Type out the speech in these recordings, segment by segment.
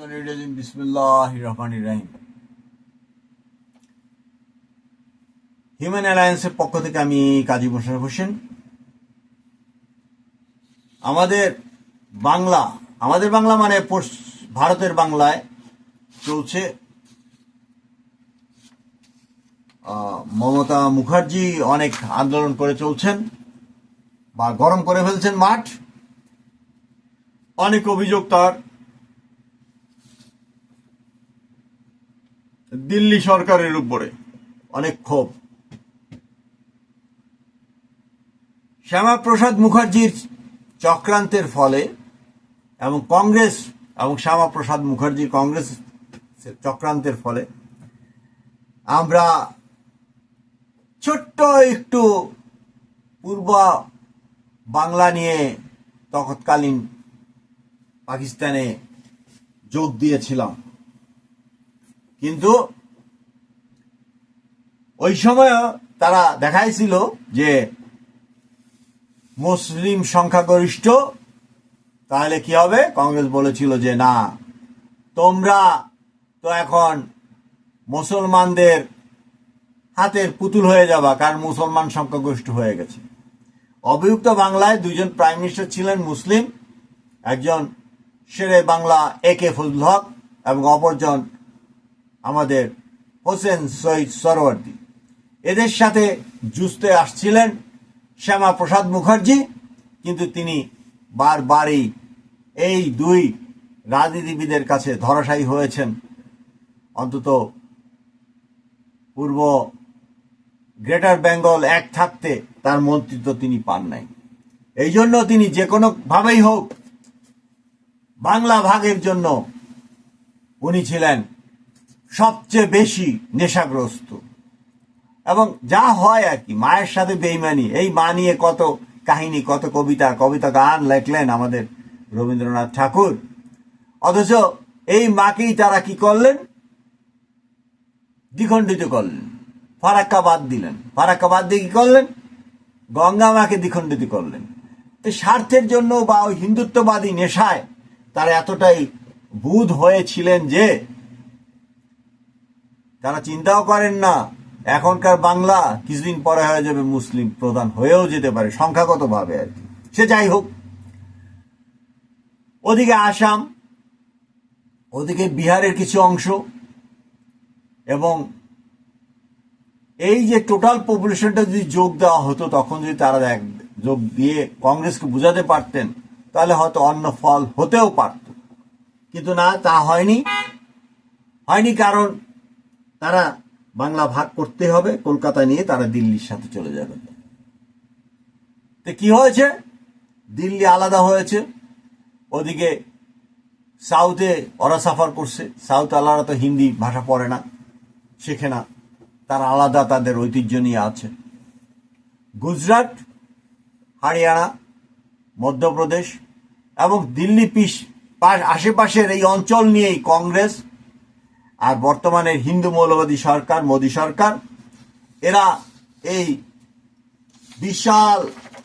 বিসমিল্লাহির রহমানির রহিম। হিউম্যান অ্যালায়েন্সের পক্ষ থেকে আমি কাজী মোশাররফ হোসেন। আমাদের বাংলা মানে ভারতের বাংলায় চলছে মমতা মুখার্জি অনেক আন্দোলন করে চলছেন বা গরম করে ফেলছেন মাঠ। অনেক অভিযোগ তার দিল্লি সরকারের উপরে, অনেক ক্ষোভ। শ্যামাপ্রসাদ মুখার্জির চক্রান্তের ফলে এবং কংগ্রেস এবং শ্যামাপ্রসাদ মুখার্জির কংগ্রেস চক্রান্তের ফলে আমরা ছোট্ট একটু পূর্ব বাংলা নিয়ে তৎকালীন পাকিস্তানে যোগ দিয়েছিলাম, কিন্তু ওই সময় তারা দেখাইছিল যে মুসলিম সংখ্যাগরিষ্ঠ, তাহলে কি হবে। কংগ্রেস বলেছিল যে না, তোমরা তো এখন মুসলমানদের হাতের পুতুল হয়ে যাবা, কারণ মুসলমান সংখ্যাগরিষ্ঠ হয়ে গেছে। অবিভক্ত বাংলায় দুইজন প্রাইম মিনিস্টার ছিলেন মুসলিম, একজন শেরে বাংলা AK ফজলুল হক এবং অপরজন আমাদের হোসেন শহীদ সরওয়ার্দী। এদের সাথে যুঝতে আসছিলেন শ্যামাপ্রসাদ মুখার্জি, কিন্তু তিনি বারবারই এই দুই রাজনীতিবিদের কাছে ধরাশায়ী হয়েছেন। অন্তত পূর্ব গ্রেটার বেঙ্গল এক থাকতে তার মন্ত্রিত্ব তিনি পান নাই। এই জন্য তিনি যে কোনো ভাবেই হোক বাংলা ভাগের জন্য উনি ছিলেন সবচেয়ে বেশি নেশাগ্রস্ত। এবং যা হয় আর কি, মায়ের সাথে বেইমানি, এই মা নিয়ে কত কাহিনী, কত কবিতা গান লেখলেন আমাদের রবীন্দ্রনাথ ঠাকুর। অথচ এই মাকেই তারা কি করলেন, দ্বিখণ্ডিত করলেন, ফারাক্কা বাদ দিলেন। ফারাক্কা বাদ দিয়ে কি করলেন, গঙ্গা মাকে দ্বিখণ্ডিত করলেন। তো স্বার্থের জন্য বা ওই হিন্দুত্ববাদী নেশায় তারা এতটাই বুঁদ হয়েছিলেন যে তারা চিন্তাও করেন না এখনকার বাংলা কিছুদিন পরে হয়ে যাবে মুসলিম প্রধান, হয়েও যেতে পারে সংখ্যাগতভাবে আর কি। সে যাই হোক, ওদিকে আসাম, ওদিকে বিহারের কিছু অংশ, এবং এই যে টোটাল পপুলেশনটা যদি যোগ দেওয়া হতো, তখন যদি তারা যোগ দিয়ে কংগ্রেসকে বুঝাতে পারতেন, তাহলে হয়তো অন্য ফল হতেও পারত। কিন্তু না, তা হয়নি। কারণ তারা বাংলা ভাগ করতে হবে, কলকাতা নিয়ে তারা দিল্লির সাথে চলে যাবে। তো কি হয়েছে, দিল্লি আলাদা হয়েছে, ওদিকে সাউথে ওরা সাফার করছে। সাউথ আলাদা তো হিন্দি ভাষা পড়ে না, শেখে না, তারা আলাদা তাদের ঐতিহ্য নিয়ে আছে। গুজরাট, হরিয়ানা, মধ্যপ্রদেশ এবং দিল্লি আশেপাশের এই অঞ্চল নিয়েই কংগ্রেস আর বর্তমানের হিন্দু মৌলবাদী সরকার, মোদী সরকার, এরা এই বিশাল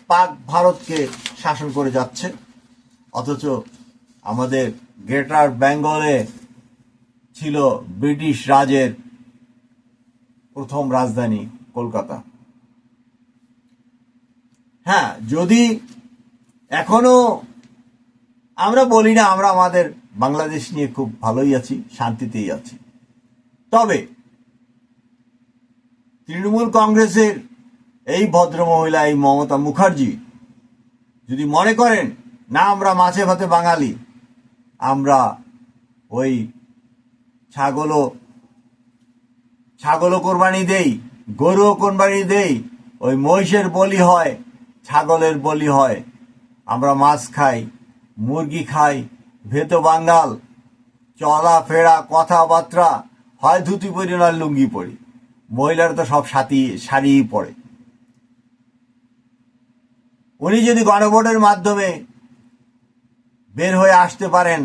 পাক ভারতকে শাসন করে যাচ্ছে। অথচ আমাদের গ্রেটার বেঙ্গলে ছিল ব্রিটিশ রাজের প্রথম রাজধানী কলকাতা। হ্যাঁ, যদি এখনো আমরা বলি না আমরা আমাদের বাংলাদেশ নিয়ে খুব ভালোই আছি, শান্তিতেই আছি, তবে তৃণমূল কংগ্রেসের এই ভদ্রমহিলা, এই মমতা মুখার্জি যদি মনে করেন না আমরা মাছে ভাতে বাঙালি, আমরা ওই ছাগলও কোরবানি দেই, গরুও কোরবানি দেই, ওই মহিষের বলি হয়, ছাগলের বলি হয়, আমরা মাছ খাই, মুরগি খাই, ভেতো বাঙ্গাল, চলাফেরা কথাবার্তা হয় ধুতি পরি না লুঙ্গি পরি, মহিলারা তো সব শাড়িই পরে। উনি যদি গণভোটের মাধ্যমে বের হয়ে আসতে পারেন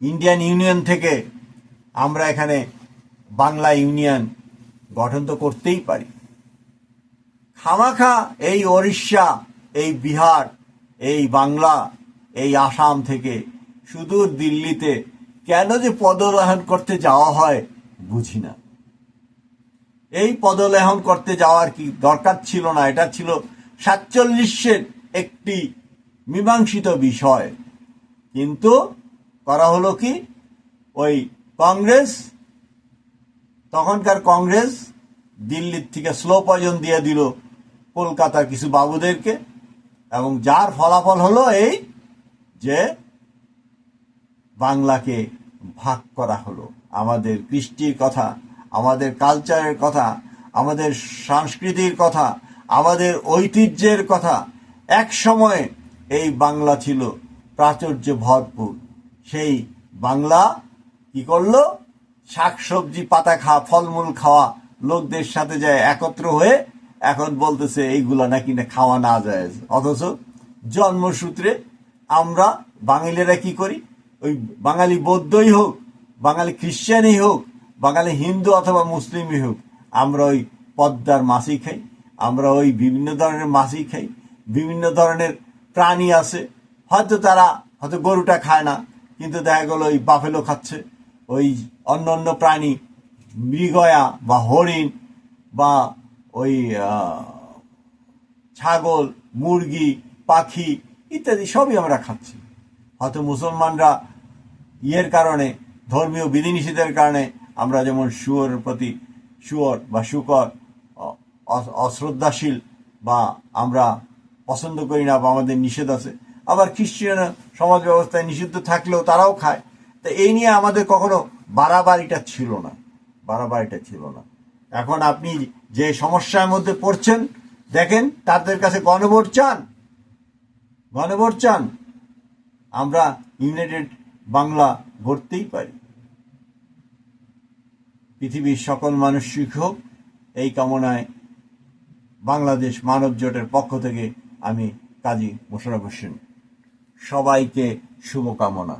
ইন্ডিয়ান ইউনিয়ন থেকে, আমরা এখানে বাংলা ইউনিয়ন গঠন তো করতেই পারি। খামাখা এই ওড়িশা, এই বিহার, এই বাংলা, এই আসাম থেকে সুদূর দিল্লিতে কেন যে পদলেহন করতে যাওয়া হয় বুঝি না। এই পদলেহন করতে যাওয়ার কি দরকার ছিল না? এটা ছিল 47-এর একটি মীমাংসিত বিষয়, কিন্তু করা হলো কি, ওই কংগ্রেস, তখনকার কংগ্রেস দিল্লির থেকে স্লো পয়জন দিয়ে দিল কলকাতার কিছু বাবুদেরকে, এবং যার ফলাফল হলো এই যে বাংলাকে ভাগ করা হলো। আমাদের কৃষ্টির কথা, আমাদের কালচারের কথা, আমাদের সংস্কৃতির কথা, আমাদের ঐতিহ্যের কথা, এক সময়ে এই বাংলা ছিল প্রাচুর্য ভরপুর। সেই বাংলা কি করলো? শাকসবজি পাতা খাওয়া, ফলমূল খাওয়া লোকদের সাথে যায় একত্র হয়ে এখন বলতেছে এইগুলা নাকি না খাওয়া না যায়। অথচ জন্মসূত্রে আমরা বাঙালিরা কি করি? ওই বাঙালি বৌদ্ধই হোক, বাঙালি খ্রিস্টানই হোক, বাঙালি হিন্দু অথবা মুসলিমই হোক, আমরা ওই পদ্মার মাছই খাই, আমরা ওই বিভিন্ন ধরনের মাছই খাই। বিভিন্ন ধরনের প্রাণী আছে, হয়তো গরুটা খায় না, কিন্তু দেখা গেল ওই বাফেলো খাচ্ছে, ওই অন্য অন্য প্রাণী, মৃগয়া বা হরিণ বা ওই ছাগল, মুরগি, পাখি ইত্যাদি সবই আমরা খাচ্ছি। হয়তো মুসলমানরা কারণে, ধর্মীয় বিধিনিষেধের কারণে আমরা যেমন শুয়োরের প্রতি শুয়োর বা শুকর অশ্রদ্ধাশীল বা আমরা পছন্দ করি না বা আমাদের নিষেধ আছে, আবার খ্রিস্টান সমাজ ব্যবস্থায় নিষিদ্ধ থাকলেও তারাও খায়। তো এই নিয়ে আমাদের কখনো বাড়াবাড়িটা ছিল না। এখন আপনি যে সমস্যার মধ্যে পড়ছেন, দেখেন তাদের কাছে গণভোট চান, আমরা ইউনাইটেড বাংলা গড়তেই পারি। পৃথিবীর সকল মানুষ সুখী হোক, এই কামনায় বাংলাদেশ মানব জোটের পক্ষ থেকে আমি কাজী মোশাররফ হোসেন সবাইকে শুভকামনা।